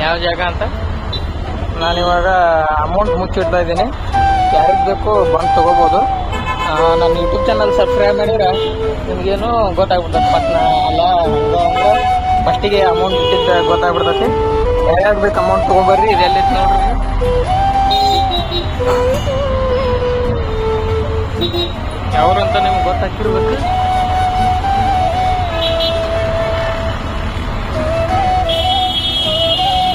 ಯಾವ ಜಾಗ ಅಂತ. ನಾನಿವಾಗ ಅಮೌಂಟ್ ಮುಚ್ಚಿಡ್ತಾ ಇದ್ದೀನಿ. ಯಾರಿಗೆ ಬೇಕು ಬಂದು ತೊಗೋಬೋದು. ನನ್ನ ಯೂಟ್ಯೂಬ್ ಚಾನಲ್ ಸಬ್ಸ್ಕ್ರೈಬ್ ಮಾಡಿದ್ರೆ ನಿಮಗೇನು ಗೊತ್ತಾಗ್ಬಿಡ್ತದೆ. ಪಟ್ನ ಅಲ್ಲ ಅಂದ್ರೆ ಫಸ್ಟಿಗೆ ಅಮೌಂಟ್ ಇಟ್ಟಿದ್ದು ಗೊತ್ತಾಗ್ಬಿಡ್ತೈತಿ. ಯಾರ್ಯಾರು ಬೇಕು ಅಮೌಂಟ್ ತೊಗೊಬರ್ರಿ. ಇದೆಲ್ಲಿತ್ತು ನೋಡ್ರಿ. ಯಾವ್ರಂತ ನಿಮ್ಗೆ ಗೊತ್ತಾಗ್ತಿರ್ಬೇಕು.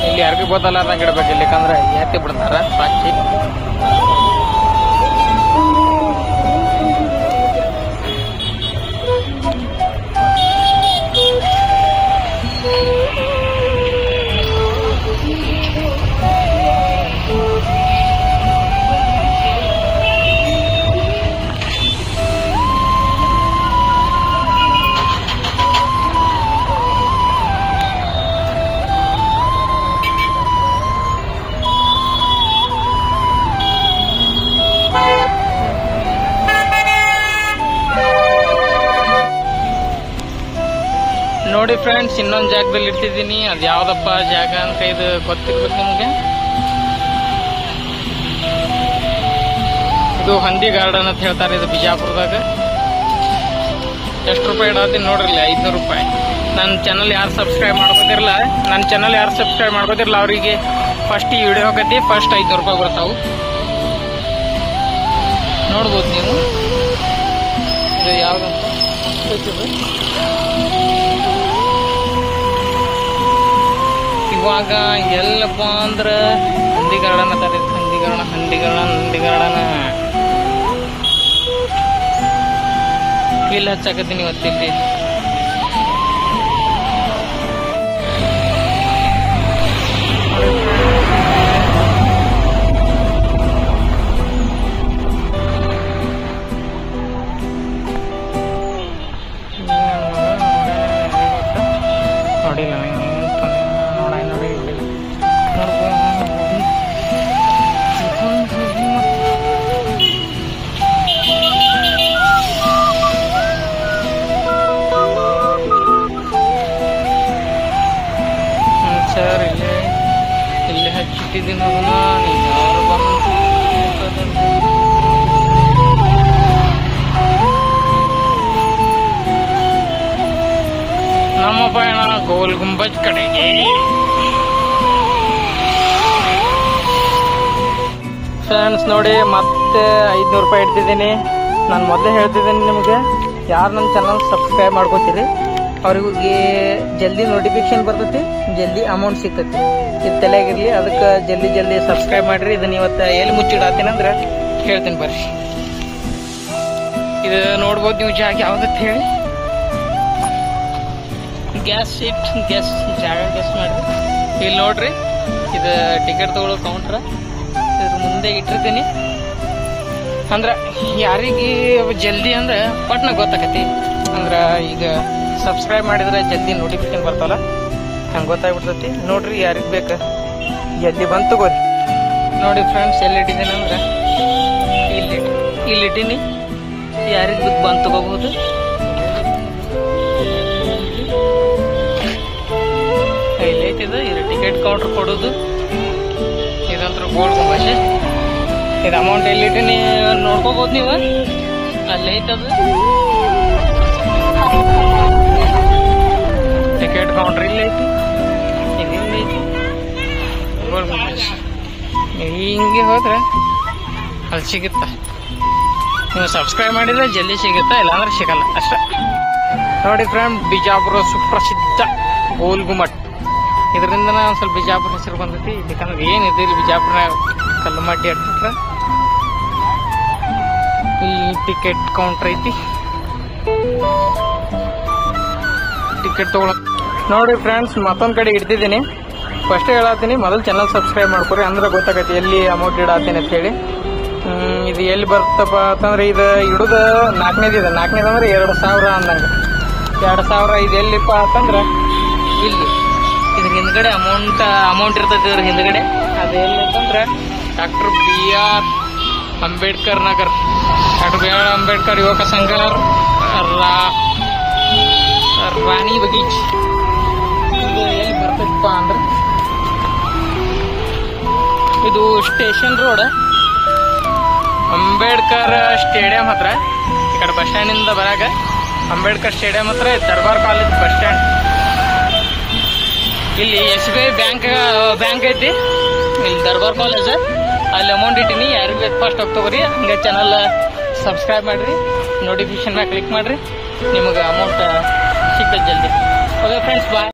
ಇಲ್ಲಿ ಯಾರಿಗೂ ಗೊತ್ತಲ್ಲ ನಂಗೆ ಇಡ್ಬೇಕು. ಇಲ್ಲಿಕಂದ್ರೆ ಎತ್ತಿ ಬಿಡ್ತಾರ ಸಾಕ್ಷಿ. ನೋಡಿ ಫ್ರೆಂಡ್ಸ್, ಇನ್ನೊಂದು ಜಾಗದಲ್ಲಿ ಇಟ್ಟಿದ್ದೀನಿ. ಅದು ಯಾವ್ದಪ್ಪ ಜಾಗ ಅಂತ ಇದು ಗೊತ್ತಿರ್ಬೇಕು ನಿಮ್ಗೆ. ಇದು ಹಂದಿ ಗಾರ್ಡನ್ ಅಂತ ಹೇಳ್ತಾರೆ. ಇದು ಬಿಜಾಪುರದಾಗ. ಎಷ್ಟು ರೂಪಾಯಿ ಇಡತ್ತೀನಿ ನೋಡ್ರಿ. 500 ರೂಪಾಯಿ. ನನ್ನ ಚಾನಲ್ ಯಾರು ಸಬ್ಸ್ಕ್ರೈಬ್ ಮಾಡ್ಕೋತಿರಲ್ಲ ಅವರಿಗೆ ಫಸ್ಟ್ ಈ ವಿಡಿಯೋ ಹಾಕತಿ ಫಸ್ಟ್ 500 ರೂಪಾಯಿ ಬರ್ತಾವು. ನೋಡ್ಬೋದು ನೀವು. ಇದು ಯಾವ್ದಂತ ಇವಾಗ ಎಲ್ಲಪ್ಪ ಅಂದ್ರೆ ಹಂದಿ ಗಾರ್ಡನ್ ಅಂತಾರೆ. ಹಂದಿ ಗಾರ್ಡನ್ ಇಲ್ಲಿ ಹಚ್ಚಾಕತ್ತೀನಿ ಇವತ್ತಿಲ್ಲಿ. ನೋಡಿಲ್ಲ ಸರ್. ಇಲ್ಲೇ ಹಚ್ಚಿಟ್ಟಿದ್ದೀನಿ. ಅದನ್ನ ಯಾರು ನಮ್ಮ ಪಯಣ ಗೋಲ್ ಗುಂಬಜ್ ಕಡೆಗೆ. ಫ್ರೆಂಡ್ಸ್ ನೋಡಿ, ಮತ್ತೆ 500 ರೂಪಾಯಿ ಇಡ್ತಿದ್ದೀನಿ. ನಾನು ಮೊದಲೇ ಹೇಳ್ತಿದ್ದೀನಿ ನಿಮಗೆ, ಯಾರು ನನ್ನ ಚಾನಲ್ ಸಬ್ಸ್ಕ್ರೈಬ್ ಮಾಡ್ಕೋತೀರಿ ಅವ್ರಿಗೆ ಜಲ್ದಿ ನೋಟಿಫಿಕೇಶನ್ ಬರ್ತೈತಿ, ಜಲ್ದಿ ಅಮೌಂಟ್ ಸಿಗ್ತೈತಿ. ಇದು ತಲೆಯಾಗಿರ್ಲಿ. ಅದಕ್ಕೆ ಜಲ್ದಿ ಸಬ್ಸ್ಕ್ರೈಬ್ ಮಾಡಿರಿ. ಇದನ್ನ ಇವತ್ತು ಎಲ್ಲಿ ಮುಚ್ಚಿಡತ್ತೀನಿ ಅಂದ್ರೆ ಹೇಳ್ತೀನಿ ಬರ್ರಿ. ಇದು ನೋಡ್ಬೋದು ನೀವು ಜಾಗ ಯಾವ್ದತ್ ಹೇಳಿ. ಗ್ಯಾಸ್ ಜಾಗ ಗೆಸ್ ಮಾಡ್ರಿ. ಇಲ್ಲಿ ನೋಡ್ರಿ, ಇದು ಟಿಕೆಟ್ ತಗೊಳ್ಳೋ ಕೌಂಟ್ರ. ಇದ್ರ ಮುಂದೆ ಇಟ್ಟಿರ್ತೀನಿ. ಅಂದ್ರೆ ಯಾರಿಗೆ ಜಲ್ದಿ ಅಂದ್ರೆ ಪಟ್ನ ಗೊತ್ತಾಕತಿ. ಅಂದ್ರೆ ಈಗ ಸಬ್ಸ್ಕ್ರೈಬ್ ಮಾಡಿದ್ರೆ ಜಲ್ದಿ ನೋಟಿಫಿಕೇಶನ್ ಬರ್ತಾವಲ್ಲ, ಹಂಗೆ ಗೊತ್ತಾಗ್ಬಿಡ್ತೈತಿ. ನೋಡ್ರಿ, ಯಾರಿಗೆ ಬೇಕು ಜಲ್ದಿ ಬಂದು ತಗೋರಿ. ನೋಡಿ ಫ್ರೆಂಡ್ಸ್, ಎಲ್ಲಿ ಇಟ್ಟಿದ್ದೀನಿ ಅಂದ್ರೆ ಇಲ್ಲಿ ಇಟ್ಟೀನಿ. ಯಾರಿಗೆ ಬೇಕು ಬಂದು ತಗೋಬಹುದು. ಇಲ್ಲಿ ಐತಿದು. ಇದು ಟಿಕೆಟ್ ಕೌಂಟರ್ ಕೊಡೋದು. ಇದಂತ್ರ ಗೋಲ್ಡ್ ಗುಂಬಜ್. ಇದು ಅಮೌಂಟ್ ಎಲ್ಲಿಟ್ಟಿನಿ ನೋಡ್ಕೋಬಹುದು ನೀವು. ಅಲ್ಲಿ ಐತದು ಟಿಕೆಟ್ ಕೌಂಟರ್. ಇಲ್ಲಿ ಐತಿ, ಇಲ್ಲಿ ಐತಿ ಗೋಲ್ಡ್ ಗುಂಬಜ್. ಹಿಂಗೆ ಹೋದ್ರೆ ಅಲ್ಲಿ ಸಿಗುತ್ತ. ನೀವು ಸಬ್ಸ್ಕ್ರೈಬ್ ಮಾಡಿದ್ರೆ ಜಲ್ದಿ ಸಿಗುತ್ತಾ, ಇಲ್ಲಾಂದ್ರೆ ಸಿಗಲ್ಲ ಅಷ್ಟೇ. ನೋಡಿ ಫ್ರೆಂಡ್, ಬಿಜಾಪುರ ಸುಪ್ರಸಿದ್ಧ ಗೋಲ್ ಗುಮ್ಮಟ್. ಇದರಿಂದ ಒಂದು ಸ್ವಲ್ಪ ಬಿಜಾಪುರ ಹೆಸರು ಬಂದೈತಿ. ಯಾಕಂದ್ರೆ ಏನಿದೆ ಇಲ್ಲಿ ಬಿಜಾಪುರ ಕಲ್ಲುಮಟ್ಟಿ ಅಟ್ಬಿಟ್ರೆ ಈ ಟಿಕೆಟ್ ಕೌಂಟರ್ ಐತಿ. ಟಿಕೆಟ್ ತಗೊಳಕ್ ನೋಡಿ ಫ್ರೆಂಡ್ಸ್, ಮತ್ತೊಂದು ಕಡೆ ಇಡ್ತಿದ್ದೀನಿ. ಫಸ್ಟ್ ಹೇಳತ್ತೀನಿ, ಮೊದಲು ಚಾನಲ್ ಸಬ್ಸ್ಕ್ರೈಬ್ ಮಾಡ್ಕೊರಿ. ಅಂದ್ರೆ ಗೊತ್ತಾಗತ್ತೆ ಎಲ್ಲಿ ಅಮೌಂಟ್ ಇಡತ್ತೀನಿ ಅಂತ ಹೇಳಿ. ಇದು ಎಲ್ಲಿ ಬರ್ತಪ್ಪ ಅಂತಂದ್ರೆ ಇದು ಇಡುದು 4ನೇದು ಇದೆ. 4ನೇದು ಅಂದ್ರೆ 2000 ಅಂದಂಗೆ. 2000. ಇದು ಎಲ್ಲಿಪ್ಪ ಅಂತಂದ್ರೆ ಇಲ್ಲಿ ಇದ್ರ ಹಿಂದ್ಗಡೆ ಅಮೌಂಟ್ ಇರ್ತೈತಿ. ಇದ್ರ ಹಿಂದ್ಗಡೆ ಅದು ಎಲ್ಲಿ ಅಂತಂದ್ರೆ doctor BR Ambedkar Nagar. Doctor BR Ambedkar ಯುವಕ ಸಂಘ, ರಾಣಿ ಬಗೀಚ್. ಇದು ಎಲ್ಲಿ ಬರ್ತೈತಪ್ಪ ಅಂದ್ರೆ ಇದು ಸ್ಟೇಷನ್ ರೋಡ್, ಅಂಬೇಡ್ಕರ್ ಸ್ಟೇಡಿಯಂ ಹತ್ರ. ಈ ಕಡೆ ಬಸ್ ಸ್ಟ್ಯಾಂಡ್ ಇಂದ ಬರಾಗ ಅಂಬೇಡ್ಕರ್ ಸ್ಟೇಡಿಯಂ ಹತ್ರ ದರ್ಬಾರ್ ಕಾಲೇಜ್ ಬಸ್ ಸ್ಟ್ಯಾಂಡ್. ಇಲ್ಲಿ SBI ಬ್ಯಾಂಕ್ ಐತಿ, ಇಲ್ಲಿ ದರ್ಬಾರ್ ಕಾಲೇಜ್. ಅಲ್ಲಿ ಅಮೌಂಟ್ ಇಟ್ಟಿನಿ, ಯಾರಿಗೆ ಬೇಕು ಫಸ್ಟ್ ಹೋಗಿ ತಗೋರಿ. ಹಂಗೆ ಚಾನಲ್ ಸಬ್ಸ್ಕ್ರೈಬ್ ಮಾಡ್ರಿ, ನೋಟಿಫಿಕೇಶನ್ ಮ್ಯಾಗ ಕ್ಲಿಕ್ ಮಾಡ್ರಿ, ನಿಮಗೆ ಅಮೌಂಟ್ ಸಿಗ್ತದೆ ಜಲ್ದಿ. ಓಕೆ ಫ್ರೆಂಡ್ಸ್, ಬಾಯ್.